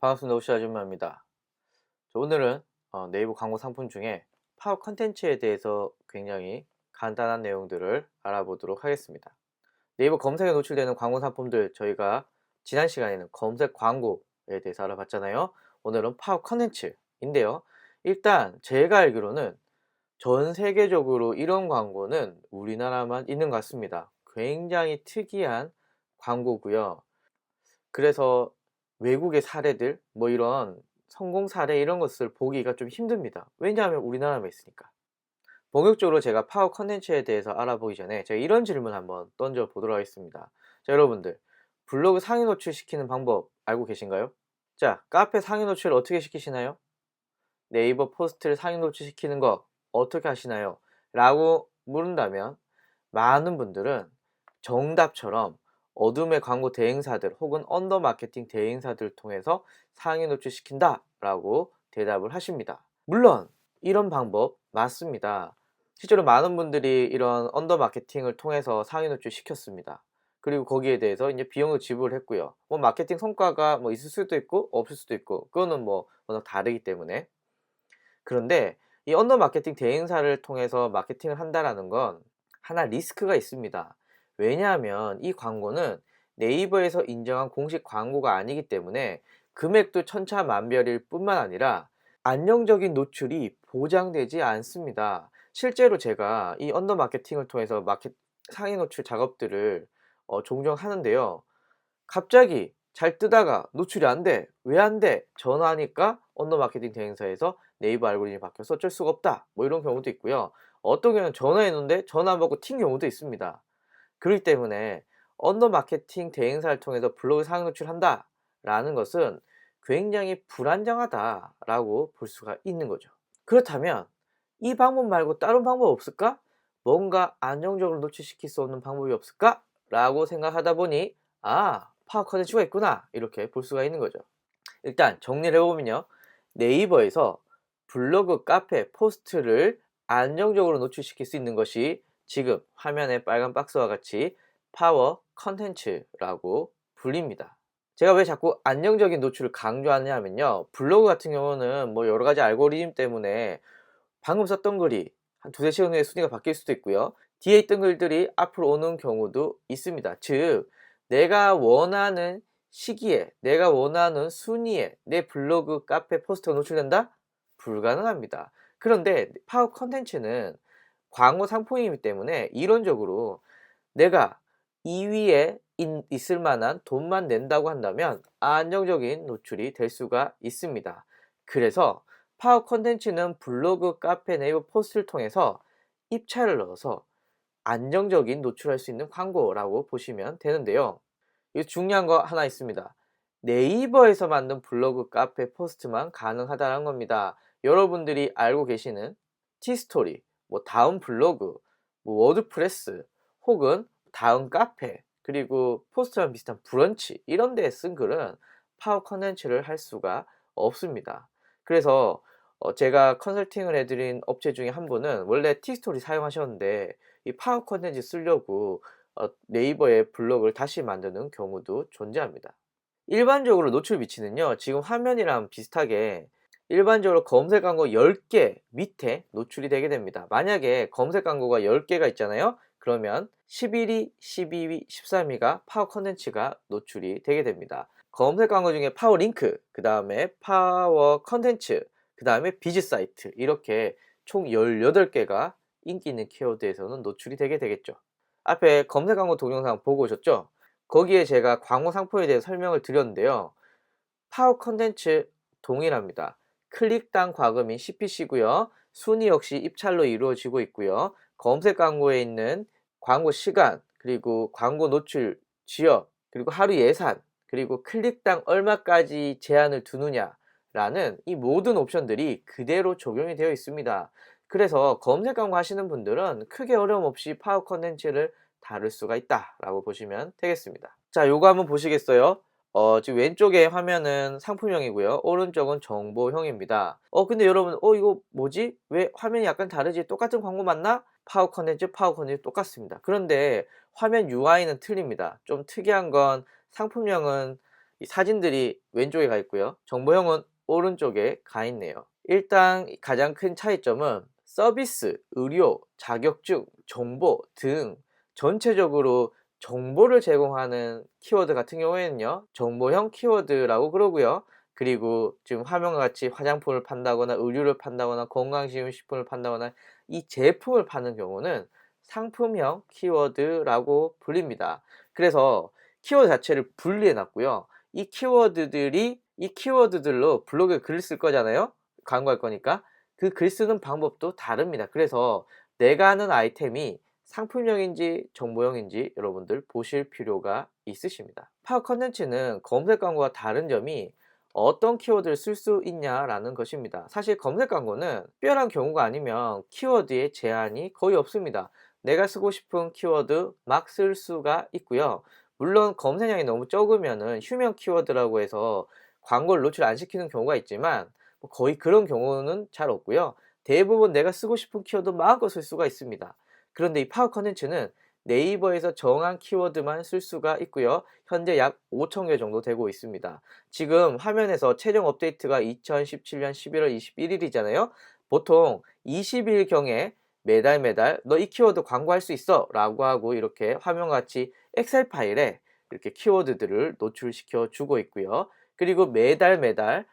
반갑습니다. 호시 아줌마입니다. 오늘은 네이버 광고 상품 중에 파워 컨텐츠에 대해서 굉장히 간단한 내용들을 알아보도록 하겠습니다. 네이버 검색에 노출되는 광고 상품들, 저희가 지난 시간에는 검색 광고에 대해서 알아봤잖아요. 오늘은 파워 컨텐츠인데요. 일단 제가 알기로는 전 세계적으로 이런 광고는 우리나라만 있는 것 같습니다. 굉장히 특이한 광고고요. 그래서 외국의 사례들, 뭐 이런 성공 사례 이런 것을 보기가 좀 힘듭니다. 왜냐하면 우리나라만 있으니까. 본격적으로 제가 파워 컨텐츠에 대해서 알아보기 전에 제가 이런 질문 한번 던져 보도록 하겠습니다. 자, 여러분들, 블로그 상위 노출시키는 방법 알고 계신가요? 자, 카페 상위 노출을 어떻게 시키시나요? 네이버 포스트를 상위 노출시키는 거 어떻게 하시나요? 라고 물은다면 많은 분들은 정답처럼 어둠의 광고 대행사들 혹은 언더 마케팅 대행사들을 통해서 상위 노출시킨다 라고 대답을 하십니다. 물론 이런 방법 맞습니다. 실제로 많은 분들이 이런 언더 마케팅을 통해서 상위 노출 시켰습니다. 그리고 거기에 대해서 이제 비용을 지불을 했고요. 뭐 마케팅 성과가 뭐 있을 수도 있고 없을 수도 있고, 그거는 뭐 워낙 다르기 때문에. 그런데 이 언더 마케팅 대행사를 통해서 마케팅을 한다라는 건 하나 리스크가 있습니다. 왜냐하면 이 광고는 네이버에서 인정한 공식 광고가 아니기 때문에 금액도 천차만별일 뿐만 아니라 안정적인 노출이 보장되지 않습니다. 실제로 제가 이 언더 마케팅을 통해서 상위 노출 작업들을 종종 하는데요. 갑자기 잘 뜨다가 노출이 안 돼. 왜 안 돼? 전화하니까 언더 마케팅 대행사에서 네이버 알고리즘이 바뀌어서 어쩔 수가 없다. 뭐 이런 경우도 있고요. 어떤 경우는 전화했는데 전화 안 받고 튄 경우도 있습니다. 그렇기 때문에 언더 마케팅 대행사를 통해서 블로그 상위 노출한다 라는 것은 굉장히 불안정하다라고 볼 수가 있는 거죠. 그렇다면 이 방법 말고 다른 방법 없을까? 뭔가 안정적으로 노출시킬 수 없는 방법이 없을까? 라고 생각하다 보니 파워 컨텐츠가 있구나, 이렇게 볼 수가 있는 거죠. 일단 정리를 해보면요, 네이버에서 블로그, 카페, 포스트를 안정적으로 노출시킬 수 있는 것이 지금 화면에 빨간 박스와 같이 파워 컨텐츠라고 불립니다. 제가 왜 자꾸 안정적인 노출을 강조하냐면요, 블로그 같은 경우는 뭐 여러가지 알고리즘 때문에 방금 썼던 글이 한 두세 시간 후에 순위가 바뀔 수도 있고요, 뒤에 있던 글들이 앞으로 오는 경우도 있습니다. 즉 내가 원하는 시기에, 내가 원하는 순위에 내 블로그, 카페, 포스트가 노출된다? 불가능합니다. 그런데 파워 컨텐츠는 광고 상품이기 때문에 이론적으로 내가 2위에 있을 만한 돈만 낸다고 한다면 안정적인 노출이 될 수가 있습니다. 그래서 파워 컨텐츠는 블로그, 카페, 네이버 포스트를 통해서 입찰을 넣어서 안정적인 노출할 수 있는 광고라고 보시면 되는데요. 이 중요한 거 하나 있습니다. 네이버에서 만든 블로그, 카페, 포스트만 가능하다는 겁니다. 여러분들이 알고 계시는 티스토리, 뭐 다음 블로그, 뭐 워드프레스, 혹은 다음 카페, 그리고 포스트랑 비슷한 브런치, 이런 데에 쓴 글은 파워 컨텐츠를 할 수가 없습니다. 그래서 제가 컨설팅을 해드린 업체 중에 한 분은 원래 티스토리 사용하셨는데 이 파워 컨텐츠 쓰려고 네이버의 블로그를 다시 만드는 경우도 존재합니다. 일반적으로 노출 위치는요, 지금 화면이랑 비슷하게 일반적으로 검색 광고 10개 밑에 노출이 되게 됩니다. 만약에 검색 광고가 10개가 있잖아요. 그러면 11위, 12위, 13위가 파워 컨텐츠가 노출이 되게 됩니다. 검색 광고 중에 파워 링크, 그 다음에 파워 컨텐츠, 그 다음에 비즈 사이트, 이렇게 총 18개가 인기 있는 키워드에서는 노출이 되게 되겠죠. 앞에 검색 광고 동영상 보고 오셨죠? 거기에 제가 광고 상품에 대해 설명을 드렸는데요. 파워 컨텐츠 동일합니다. 클릭당 과금이 CPC고요. 순위 역시 입찰로 이루어지고 있고요. 검색 광고에 있는 광고 시간, 그리고 광고 노출 지역, 그리고 하루 예산, 그리고 클릭당 얼마까지 제한을 두느냐라는 이 모든 옵션들이 그대로 적용이 되어 있습니다. 그래서 검색 광고 하시는 분들은 크게 어려움 없이 파워 컨텐츠를 다룰 수가 있다라고 보시면 되겠습니다. 자, 요거 한번 보시겠어요? 지금 왼쪽에 화면은 상품형이고요. 오른쪽은 정보형입니다. 근데 여러분, 이거 뭐지? 왜 화면이 약간 다르지? 똑같은 광고 맞나? 파워 컨텐츠, 파워 컨텐츠 똑같습니다. 그런데 화면 UI는 틀립니다. 좀 특이한 건 상품형은 이 사진들이 왼쪽에 가 있고요. 정보형은 오른쪽에 가 있네요. 일단 가장 큰 차이점은 서비스, 의료, 자격증, 정보 등 전체적으로 정보를 제공하는 키워드 같은 경우에는요, 정보형 키워드라고 그러고요. 그리고 지금 화면과 같이 화장품을 판다거나 의류를 판다거나 건강식품을 판다거나 이 제품을 파는 경우는 상품형 키워드라고 불립니다. 그래서 키워드 자체를 분리해 놨고요. 이 키워드들로 블로그에 글을 쓸 거잖아요. 광고할 거니까. 그 글 쓰는 방법도 다릅니다. 그래서 내가 하는 아이템이 상품형인지 정보형인지 여러분들 보실 필요가 있으십니다. 파워 컨텐츠는 검색 광고와 다른 점이 어떤 키워드를 쓸 수 있냐라는 것입니다. 사실 검색 광고는 특별한 경우가 아니면 키워드에 제한이 거의 없습니다. 내가 쓰고 싶은 키워드 막 쓸 수가 있고요. 물론 검색량이 너무 적으면은 휴면 키워드라고 해서 광고를 노출 안 시키는 경우가 있지만 거의 그런 경우는 잘 없고요. 대부분 내가 쓰고 싶은 키워드 마음껏 쓸 수가 있습니다. 그런데 이 파워 컨텐츠는 네이버에서 정한 키워드만 쓸 수가 있고요. 현재 약 5,000개 정도 되고 있습니다. 지금 화면에서 최종 업데이트가 2017년 11월 21일이잖아요. 보통 20일경에 매달 너 이 키워드 광고할 수 있어 라고 하고 이렇게 화면과 같이 엑셀 파일에 이렇게 키워드들을 노출시켜 주고 있고요. 그리고 매달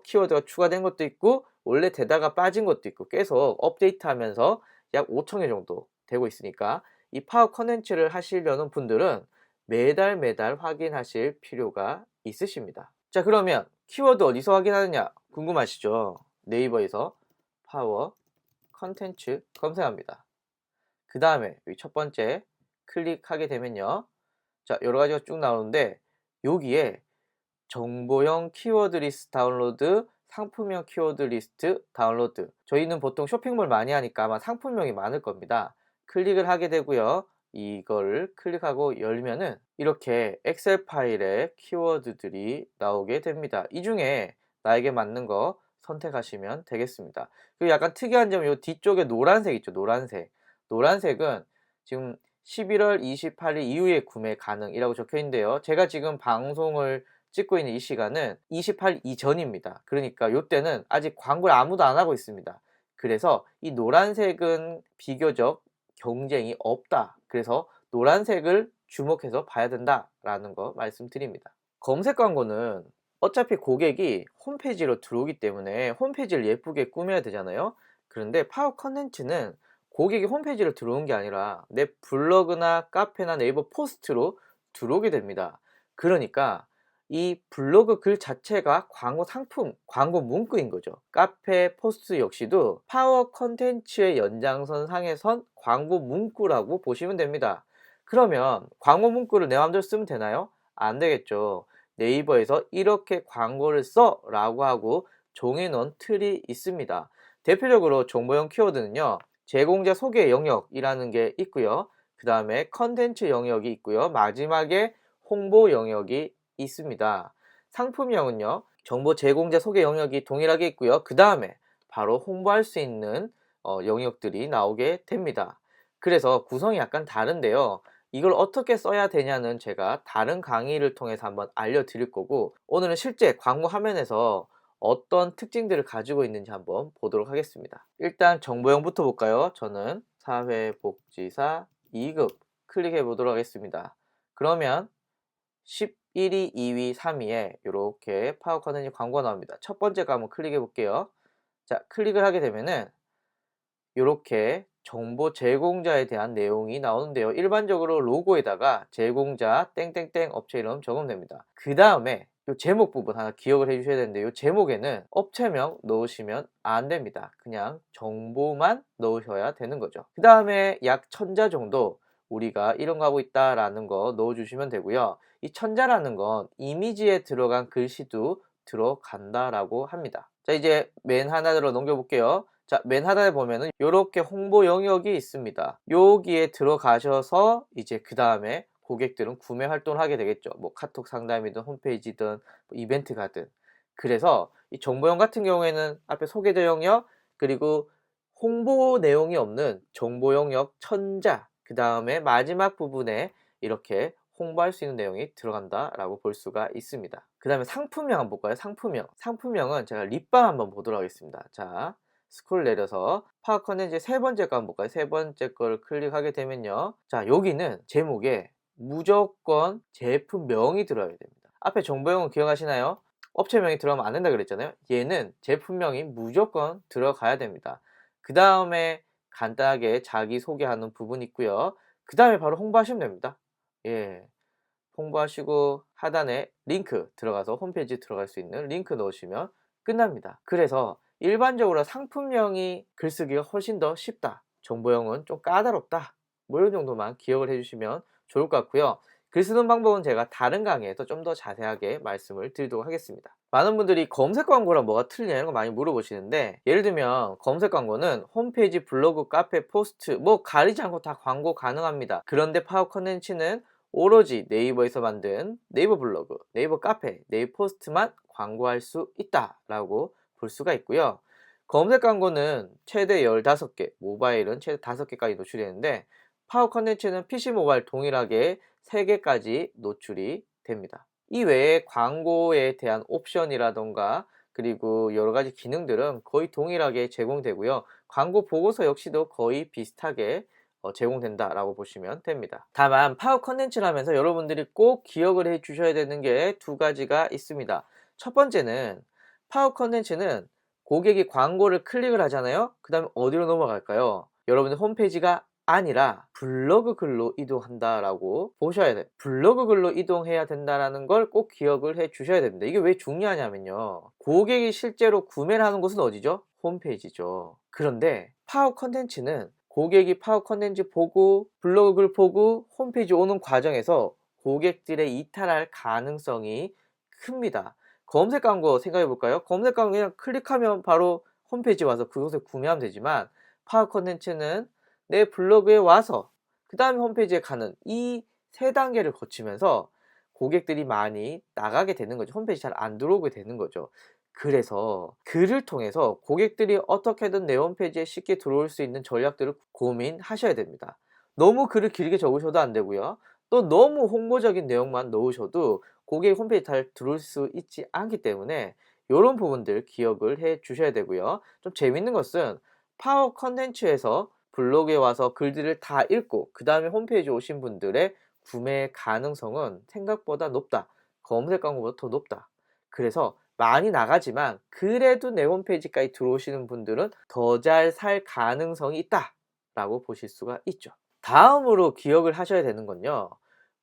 키워드가 추가된 것도 있고 원래 되다가 빠진 것도 있고 계속 업데이트하면서 약 5,000개 정도 되고 있으니까 이 파워 컨텐츠를 하시려는 분들은 매달 확인하실 필요가 있으십니다. 자, 그러면 키워드 어디서 확인하느냐 궁금하시죠? 네이버에서 파워 컨텐츠 검색합니다. 그 다음에 여기 첫 번째 클릭하게 되면요, 자, 여러 가지가 쭉 나오는데 여기에 정보형 키워드 리스트 다운로드, 상품형 키워드 리스트 다운로드. 저희는 보통 쇼핑몰 많이 하니까 아마 상품명이 많을 겁니다. 클릭을 하게 되고요. 이걸 클릭하고 열면은 이렇게 엑셀 파일에 키워드들이 나오게 됩니다. 이 중에 나에게 맞는 거 선택하시면 되겠습니다. 그리고 약간 특이한 점은 이 뒤쪽에 노란색 있죠, 노란색. 노란색은 지금 11월 28일 이후에 구매 가능이라고 적혀 있는데요. 제가 지금 방송을 찍고 있는 이 시간은 28일 이전입니다. 그러니까 이때는 아직 광고를 아무도 안 하고 있습니다. 그래서 이 노란색은 비교적 경쟁이 없다. 그래서 노란색을 주목해서 봐야 된다라는 거 말씀드립니다. 검색 광고는 어차피 고객이 홈페이지로 들어오기 때문에 홈페이지를 예쁘게 꾸며야 되잖아요. 그런데 파워 컨텐츠는 고객이 홈페이지로 들어온 게 아니라 내 블로그나 카페나 네이버 포스트로 들어오게 됩니다. 그러니까 이 블로그 글 자체가 광고 상품, 광고 문구인 거죠. 카페 포스트 역시도 파워 컨텐츠의 연장선 상에선 광고 문구라고 보시면 됩니다. 그러면 광고 문구를 내 마음대로 쓰면 되나요? 안 되겠죠. 네이버에서 이렇게 광고를 써 라고 하고 정해놓은 틀이 있습니다. 대표적으로 정보형 키워드는요, 제공자 소개 영역이라는 게 있고요. 그 다음에 컨텐츠 영역이 있고요. 마지막에 홍보 영역이 있습니다. 상품명은요, 정보 제공자 소개 영역이 동일하게 있고요. 그 다음에 바로 홍보할 수 있는 영역들이 나오게 됩니다. 그래서 구성이 약간 다른데요. 이걸 어떻게 써야 되냐는 제가 다른 강의를 통해서 한번 알려드릴 거고, 오늘은 실제 광고 화면에서 어떤 특징들을 가지고 있는지 한번 보도록 하겠습니다. 일단 정보형부터 볼까요? 저는 사회복지사 2급 클릭해 보도록 하겠습니다. 그러면 11위, 2위, 3위에 이렇게 파워 컨텐츠 광고가 나옵니다. 첫 번째 거 한번 클릭해 볼게요. 자, 클릭을 하게 되면은 이렇게 정보 제공자에 대한 내용이 나오는데요. 일반적으로 로고에다가 제공자 땡땡땡 업체 이름 적으면 됩니다. 그 다음에 이 제목 부분 하나 기억을 해 주셔야 되는데, 이 제목에는 업체명 넣으시면 안 됩니다. 그냥 정보만 넣으셔야 되는 거죠. 그 다음에 약 1000자 정도 우리가 이런 거 하고 있다라는 거 넣어주시면 되고요. 이 1000자라는 건 이미지에 들어간 글씨도 들어간다라고 합니다. 자, 이제 맨 하단으로 넘겨볼게요. 자, 맨 하단에 보면은 이렇게 홍보 영역이 있습니다. 여기에 들어가셔서 이제 그 다음에 고객들은 구매 활동을 하게 되겠죠. 뭐 카톡 상담이든 홈페이지든 뭐 이벤트 가든. 그래서 이 정보형 같은 경우에는 앞에 소개자 영역, 그리고 홍보 내용이 없는 정보 영역 1000자, 그 다음에 마지막 부분에 이렇게 홍보할 수 있는 내용이 들어간다라고 볼 수가 있습니다. 그 다음에 상품명 한번 볼까요? 상품명은 제가 립밤 한번 보도록 하겠습니다. 자, 스크롤 내려서 파워 컨텐츠 세 번째 거 한번 볼까요? 세 번째 걸 클릭하게 되면요. 자, 여기는 제목에 무조건 제품명이 들어야 됩니다. 앞에 정보용은 기억하시나요? 업체명이 들어가면 안 된다 그랬잖아요. 얘는 제품명이 무조건 들어가야 됩니다. 그 다음에 간단하게 자기소개하는 부분이 있고요. 그 다음에 바로 홍보하시면 됩니다. 예. 홍보하시고 하단에 링크 들어가서 홈페이지 들어갈 수 있는 링크 넣으시면 끝납니다. 그래서 일반적으로 상품명이 글쓰기가 훨씬 더 쉽다, 정보형은 좀 까다롭다, 뭐 이런 정도만 기억을 해주시면 좋을 것 같고요. 글 쓰는 방법은 제가 다른 강의에서 좀 더 자세하게 말씀을 드리도록 하겠습니다. 많은 분들이 검색 광고랑 뭐가 틀리냐 이런 거 많이 물어보시는데, 예를 들면 검색 광고는 홈페이지, 블로그, 카페, 포스트 뭐 가리지 않고 다 광고 가능합니다. 그런데 파워 컨텐츠는 오로지 네이버에서 만든 네이버 블로그, 네이버 카페, 네이버 포스트만 광고할 수 있다라고 볼 수가 있고요. 검색 광고는 최대 15개, 모바일은 최대 5개까지 노출되는데, 파워 컨텐츠는 PC, 모바일 동일하게 3개까지 노출이 됩니다. 이 외에 광고에 대한 옵션이라던가 그리고 여러가지 기능들은 거의 동일하게 제공되고요. 광고 보고서 역시도 거의 비슷하게 제공된다라고 보시면 됩니다. 다만 파워 컨텐츠를 하면서 여러분들이 꼭 기억을 해 주셔야 되는 게 두 가지가 있습니다. 첫 번째는 파워 컨텐츠는 고객이 광고를 클릭을 하잖아요. 그 다음에 어디로 넘어갈까요? 여러분의 홈페이지가 아니라 블로그 글로 이동한다라고 보셔야 돼요. 블로그 글로 이동해야 된다는 걸 꼭 기억을 해 주셔야 됩니다. 이게 왜 중요하냐면요, 고객이 실제로 구매를 하는 곳은 어디죠? 홈페이지죠. 그런데 파워 컨텐츠는 고객이 파워 컨텐츠 보고 블로그 글 보고 홈페이지 오는 과정에서 고객들의 이탈할 가능성이 큽니다. 검색 광고 생각해 볼까요? 검색 광고 그냥 클릭하면 바로 홈페이지 와서 그것을 구매하면 되지만, 파워 컨텐츠는 내 블로그에 와서 그 다음에 홈페이지에 가는 이 세 단계를 거치면서 고객들이 많이 나가게 되는 거죠. 홈페이지 잘 안 들어오게 되는 거죠. 그래서 글을 통해서 고객들이 어떻게든 내 홈페이지에 쉽게 들어올 수 있는 전략들을 고민하셔야 됩니다. 너무 글을 길게 적으셔도 안 되고요. 또 너무 홍보적인 내용만 넣으셔도 고객 홈페이지 잘 들어올 수 있지 않기 때문에 이런 부분들 기억을 해 주셔야 되고요. 좀 재밌는 것은 파워 컨텐츠에서 블로그에 와서 글들을 다 읽고 그 다음에 홈페이지 오신 분들의 구매 가능성은 생각보다 높다. 검색 광고보다 더 높다. 그래서 많이 나가지만 그래도 내 홈페이지까지 들어오시는 분들은 더 잘 살 가능성이 있다 라고 보실 수가 있죠. 다음으로 기억을 하셔야 되는 건요,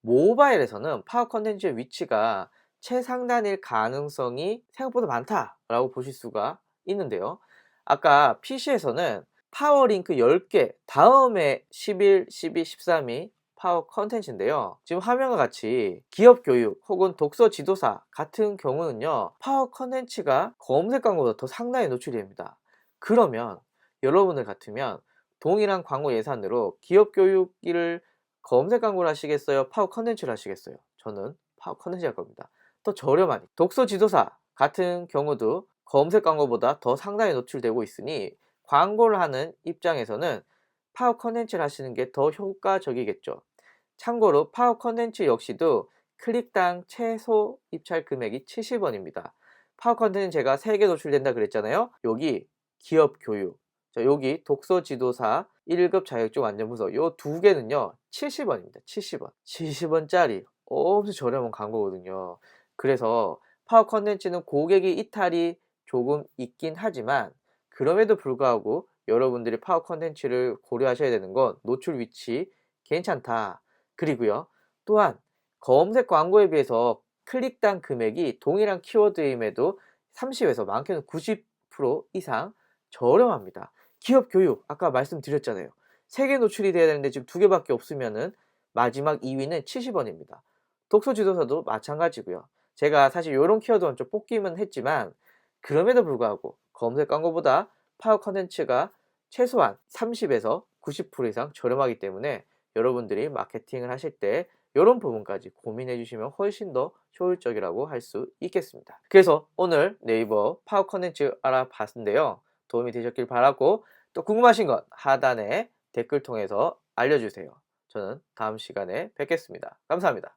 모바일에서는 파워 컨텐츠의 위치가 최상단일 가능성이 생각보다 많다라고 보실 수가 있는데요. 아까 PC에서는 파워링크 10개 다음에 11, 12, 13이 파워 컨텐츠인데요. 지금 화면과 같이 기업 교육 혹은 독서 지도사 같은 경우는요, 파워 컨텐츠가 검색 광고보다 더 상당히 노출이 됩니다. 그러면 여러분들 같으면 동일한 광고 예산으로 기업 교육을 검색 광고를 하시겠어요? 파워 컨텐츠를 하시겠어요? 저는 파워 컨텐츠 할 겁니다. 더 저렴하니. 독서 지도사 같은 경우도 검색 광고보다 더 상당히 노출되고 있으니 광고를 하는 입장에서는 파워 컨텐츠를 하시는 게 더 효과적이겠죠. 참고로 파워 컨텐츠 역시도 클릭당 최소 입찰 금액이 70원입니다. 파워 컨텐츠는 제가 3개 노출된다 그랬잖아요. 여기 기업 교육, 여기 독서 지도사 1급 자격증 완전부서 요 두 개는요 70원입니다. 70원. 70원짜리 엄청 저렴한 광고거든요. 그래서 파워 컨텐츠는 고객의 이탈이 조금 있긴 하지만 그럼에도 불구하고 여러분들이 파워 컨텐츠를 고려하셔야 되는 건 노출 위치 괜찮다. 그리고요, 또한 검색 광고에 비해서 클릭당 금액이 동일한 키워드임에도 30에서 많게는 90% 이상 저렴합니다. 기업 교육 아까 말씀드렸잖아요. 3개 노출이 돼야 되는데 지금 2개밖에 없으면은 마지막 2위는 70원입니다. 독서 지도사도 마찬가지고요. 제가 사실 이런 키워드는 좀 뽑기만 했지만 그럼에도 불구하고 검색 광고보다 파워 컨텐츠가 최소한 30에서 90% 이상 저렴하기 때문에 여러분들이 마케팅을 하실 때 이런 부분까지 고민해 주시면 훨씬 더 효율적이라고 할 수 있겠습니다. 그래서 오늘 네이버 파워 컨텐츠 알아봤는데요. 도움이 되셨길 바라고, 또 궁금하신 건 하단에 댓글 통해서 알려주세요. 저는 다음 시간에 뵙겠습니다. 감사합니다.